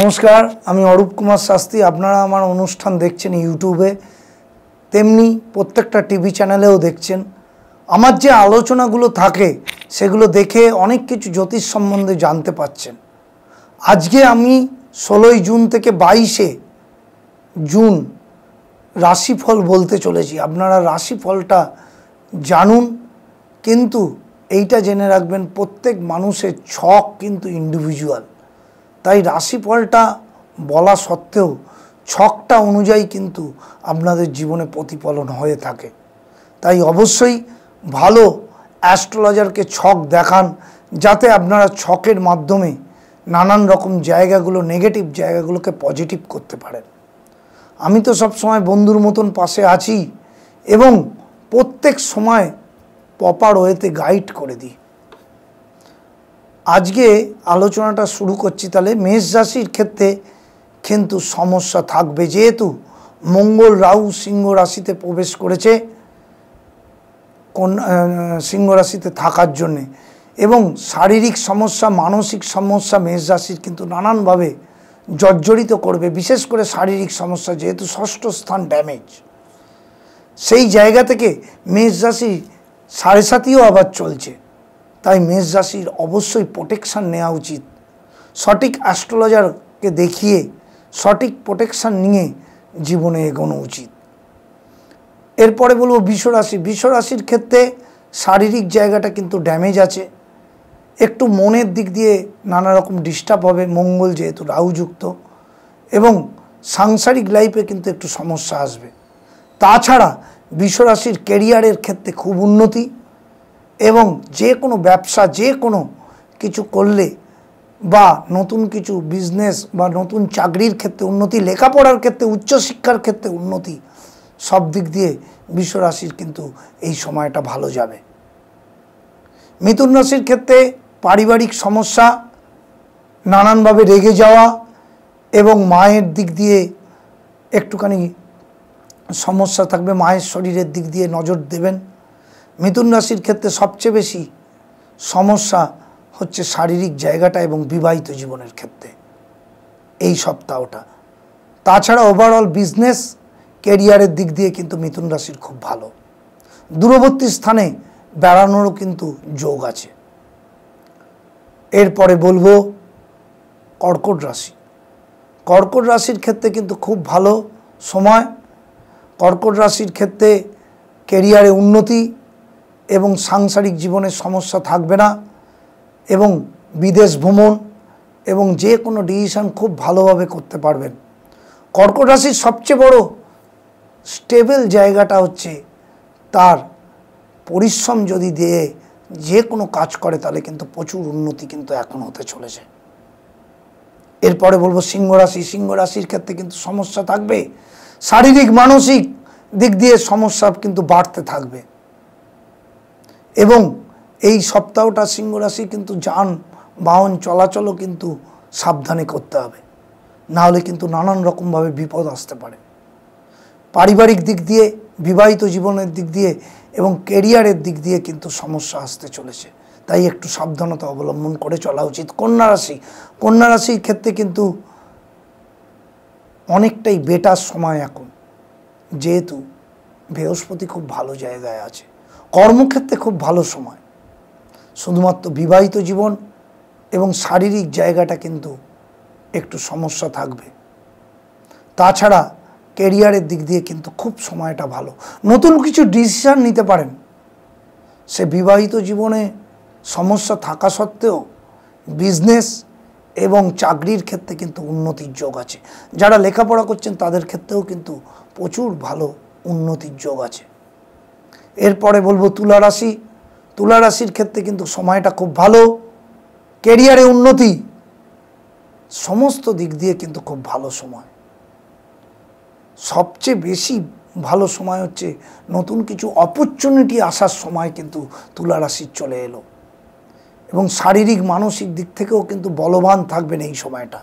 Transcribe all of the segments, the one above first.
नमस्कार आमी अरूप कुमार शास्त्री आपनारा आमार अनुष्ठान देखछेन यूट्यूबे तेमनी प्रत्येकटा टीवी चैनेलेও देखछेन आमार जे आलोचनागुलो थाके सेगुलो देखे अनेक किछु ज्योतिष सम्बन्धे जानते पाচ্ছেন। आजके आमी 16 जून থেকে 22 जून राशिफल बोलते चलेছি। आपनारा राशिफलटा जानून किन्तु এইটা জেনে রাখবেন প্রত্যেক মানুষের ছক কিন্তু ইন্ডিভিজুয়াল। তাই রাশিফলটা বলা সত্ত্বেও ছকটা অনুযায়ী কিন্তু আপনাদের জীবনে প্রতিফলন হয়ে থাকে। তাই অবশ্যই ভালো অ্যাস্ট্রোলজারকে ছক দেখান যাতে আপনারা ছকের মাধ্যমে নানান রকম জায়গাগুলো নেগেটিভ জায়গাগুলোকে পজিটিভ করতে পারেন। আমি তো সব সময় বন্ধুর মতন পাশে আছি এবং প্রত্যেক সময় প্রপার ওয়েতে গাইড করে দিই। আজকে আলোচনাটা শুরু করছি। তাহলে মেষ রাশির ক্ষেত্রে কিন্তু সমস্যা থাকবে, যেহেতু মঙ্গল রাহু সিংহ রাশিতে প্রবেশ করেছে সিংহ রাশিতে থাকার জন্যে, এবং শারীরিক সমস্যা মানসিক সমস্যা মেষ রাশির কিন্তু নানানভাবে জর্জরিত করবে। বিশেষ করে শারীরিক সমস্যা, যেহেতু ষষ্ঠ স্থান ড্যামেজ, সেই জায়গা থেকে মেষ রাশি 7.5 আবার চলছে। তাই মেষ রাশির অবশ্যই প্রোটেকশান নেওয়া উচিত। সঠিক অ্যাস্ট্রোলজারকে দেখিয়ে সঠিক প্রোটেকশান নিয়ে জীবনে এগোনো উচিত। এরপরে বলবো বৃষ রাশি। বৃষ রাশির ক্ষেত্রে শারীরিক জায়গাটা কিন্তু ড্যামেজ আছে, একটু মনের দিক দিয়ে নানা রকম ডিস্টার্ব হবে, মঙ্গল যেহেতু রাহুযুক্ত, এবং সাংসারিক লাইফে কিন্তু একটু সমস্যা আসবে। তাছাড়া বৃষ রাশির ক্যারিয়ারের ক্ষেত্রে খুব উন্নতি, এবং যে কোনো ব্যবসা যে কোনো কিছু করলে বা নতুন কিছু বিজনেস বা নতুন চাকরির ক্ষেত্রে উন্নতি, লেখাপড়ার ক্ষেত্রে উচ্চশিক্ষার ক্ষেত্রে উন্নতি, সব দিক দিয়ে বৃষ রাশির কিন্তু এই সময়টা ভালো যাবে। মিথুন রাশির ক্ষেত্রে পারিবারিক সমস্যা, নানানভাবে রেগে যাওয়া এবং মায়ের দিক দিয়ে একটুখানি সমস্যা থাকবে, মায়ের শরীরের দিক দিয়ে নজর দেবেন। মিথুন রাশির ক্ষেত্রে সবচেয়ে বেশি সমস্যা হচ্ছে শারীরিক জায়গাটা এবং বিবাহিত জীবনের ক্ষেত্রে এই সপ্তাহটা। তাছাড়া ওভারঅল বিজনেস ক্যারিয়ারের দিক দিয়ে কিন্তু মিথুন রাশির খুব ভালো। দূরবর্তী স্থানে বেড়ানোরও কিন্তু যোগ আছে। এরপরে বলবো কর্কট রাশি। কর্কট রাশির ক্ষেত্রে কিন্তু খুব ভালো সময়। কর্কট রাশির ক্ষেত্রে ক্যারিয়ারে উন্নতি এবং সাংসারিক জীবনের সমস্যা থাকবে না, এবং বিদেশ ভ্রমণ এবং যে কোনো ডিসিশন খুব ভালোভাবে করতে পারবেন। কর্কট রাশির সবচেয়ে বড় স্টেবল জায়গাটা হচ্ছে তার পরিশ্রম যদি দিয়ে যে কোনো কাজ করে তাহলে কিন্তু প্রচুর উন্নতি কিন্তু এখন হতে চলেছে। এরপরে বলবো সিংহ রাশি। সিংহ রাশির ক্ষেত্রে কিন্তু সমস্যা থাকবে, শারীরিক মানসিক দিক দিয়ে সমস্যা কিন্তু বাড়তে থাকবে, এবং এই সপ্তাহটা সিংহ রাশি কিন্তু যানবাহন চলাচলও কিন্তু সাবধানে করতে হবে, নাহলে কিন্তু নানান রকমভাবে বিপদ আসতে পারে। পারিবারিক দিক দিয়ে, বিবাহিত জীবনের দিক দিয়ে এবং ক্যারিয়ারের দিক দিয়ে কিন্তু সমস্যা আসতে চলেছে, তাই একটু সাবধানতা অবলম্বন করে চলা উচিত। কন্যা রাশি। কন্যা রাশির ক্ষেত্রে কিন্তু অনেকটাই বেটার সময় এখন, যেহেতু বৃহস্পতি খুব ভালো জায়গায় আছে। কর্মক্ষেত্রে খুব ভালো সময়, শুধুমাত্র বিবাহিত জীবন এবং শারীরিক জায়গাটা কিন্তু একটু সমস্যা থাকবে। তাছাড়া ক্যারিয়ারের দিক দিয়ে কিন্তু খুব সময়টা ভালো, নতুন কিছু ডিসিশন নিতে পারেন। সে বিবাহিত জীবনে সমস্যা থাকা সত্ত্বেও বিজনেস এবং চাকরির ক্ষেত্রে কিন্তু উন্নতির যোগ আছে। যারা লেখাপড়া করছেন তাদের ক্ষেত্রেও কিন্তু প্রচুর ভালো উন্নতির যোগ আছে। এরপরে বলবো তুলা রাশি। তুলা রাশির ক্ষেত্রে কিন্তু সময়টা খুব ভালো, ক্যারিয়ারে উন্নতি, সমস্ত দিক দিয়ে কিন্তু খুব ভালো সময়। সবচেয়ে বেশি ভালো সময় হচ্ছে নতুন কিছু অপরচুনিটি আসার সময় কিন্তু তুলা রাশির চলে এলো, এবং শারীরিক মানসিক দিক থেকেও কিন্তু বলবান থাকবেন এই সময়টা।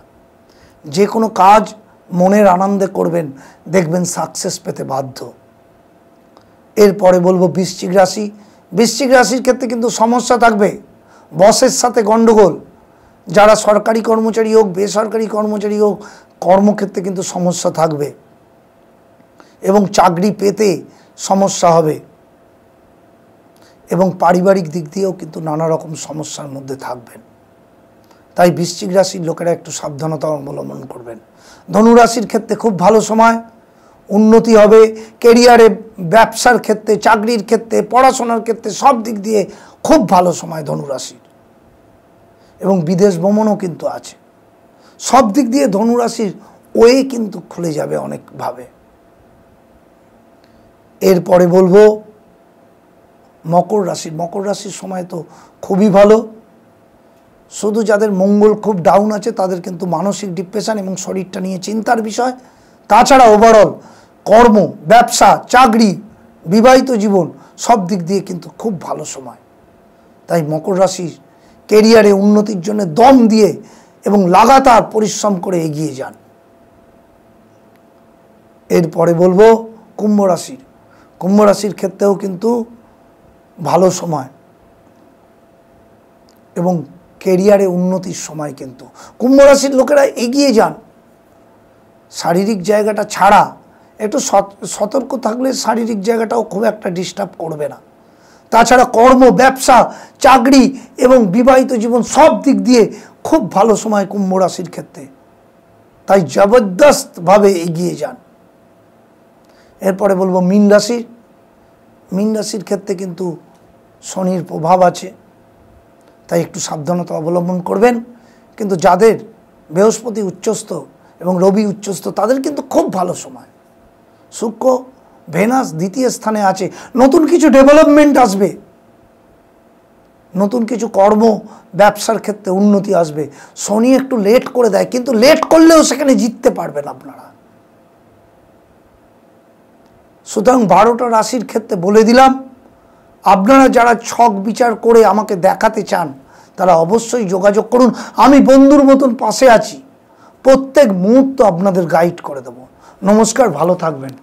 যে কোনো কাজ মনের আনন্দে করবেন, দেখবেন সাকসেস পেতে বাধ্য। এরপরে বলবো বৃশ্চিক রাশি। বৃশ্চিক রাশির ক্ষেত্রে কিন্তু সমস্যা থাকবে, বসের সাথে গণ্ডগোল, যারা সরকারি কর্মচারী হোক বেসরকারি কর্মচারী হোক কর্মক্ষেত্রে কিন্তু সমস্যা থাকবে এবং চাকরি পেতে সমস্যা হবে এবং পারিবারিক দিক দিয়েও কিন্তু নানা রকম সমস্যার মধ্যে থাকবেন। তাই বৃশ্চিক রাশির লোকেরা একটু সাবধানতা অবলম্বন করবেন। ধনু রাশির ক্ষেত্রে খুব ভালো সময়, উন্নতি হবে কেরিয়ারে, ব্যবসার ক্ষেত্রে, চাকরির ক্ষেত্রে, পড়াশোনার ক্ষেত্রে সব দিক দিয়ে খুব ভালো সময় ধনু রাশির এবং বিদেশ ভ্রমণও কিন্তু আছে। সব দিক দিয়ে ধনু রাশির ওয়ে কিন্তু খুলে যাবে অনেকভাবে। এরপরে বলবো মকর রাশির। মকর রাশির সময় তো খুবই ভালো, শুধু যাদের মঙ্গল খুব ডাউন আছে তাদের কিন্তু মানসিক ডিপ্রেশন এবং শরীরটা নিয়ে চিন্তার বিষয়। তাছাড়া ওভারঅল কর্ম, ব্যবসা, চাকরি, বিবাহিত জীবন সব দিক দিয়ে কিন্তু খুব ভালো সময়। তাই মকর রাশির কেরিয়ারে উন্নতির জন্য দম দিয়ে এবং লাগাতার পরিশ্রম করে এগিয়ে যান। এরপরে বলবো কুম্ভ রাশির। কুম্ভ রাশির ক্ষেত্রেও কিন্তু ভালো সময় এবং কেরিয়ারে উন্নতির সময়। কিন্তু কুম্ভ রাশির লোকেরা এগিয়ে যান। শারীরিক জায়গাটা ছাড়া একটু সতর্ক থাকলে শারীরিক জায়গাটাও খুব একটা ডিস্টার্ব করবে না। তাছাড়া কর্ম, ব্যবসা, চাকরি এবং বিবাহিত জীবন সব দিক দিয়ে খুব ভালো সময় কুম্ভ রাশির ক্ষেত্রে। তাই জবরদস্তভাবে এগিয়ে যান। এরপরে বলবো মীন রাশি। মীন রাশির ক্ষেত্রে কিন্তু শনির প্রভাব আছে, তাই একটু সাবধানতা অবলম্বন করবেন। কিন্তু যাদের বৃহস্পতি উচ্চস্থ এবং রবি উচ্চস্থ তাদের কিন্তু খুব ভালো সময়। শুক্র, ভেনাস দ্বিতীয় স্থানে আছে, নতুন কিছু ডেভেলপমেন্ট আসবে, নতুন কিছু কর্ম ব্যবসার ক্ষেত্রে উন্নতি আসবে। শনি একটু লেট করে দেয়, কিন্তু লেট করলেও সেখানে জিততে পারবেন আপনারা। সুতরাং 12টা রাশির ক্ষেত্রে বলে দিলাম। আপনারা যারা ছক বিচার করে আমাকে দেখাতে চান তারা অবশ্যই যোগাযোগ করুন। আমি বন্ধুর মতন পাশে আছি, প্রত্যেক মুহূর্ত আপনাদের গাইড করে দেব। নমস্কার, ভালো থাকবেন।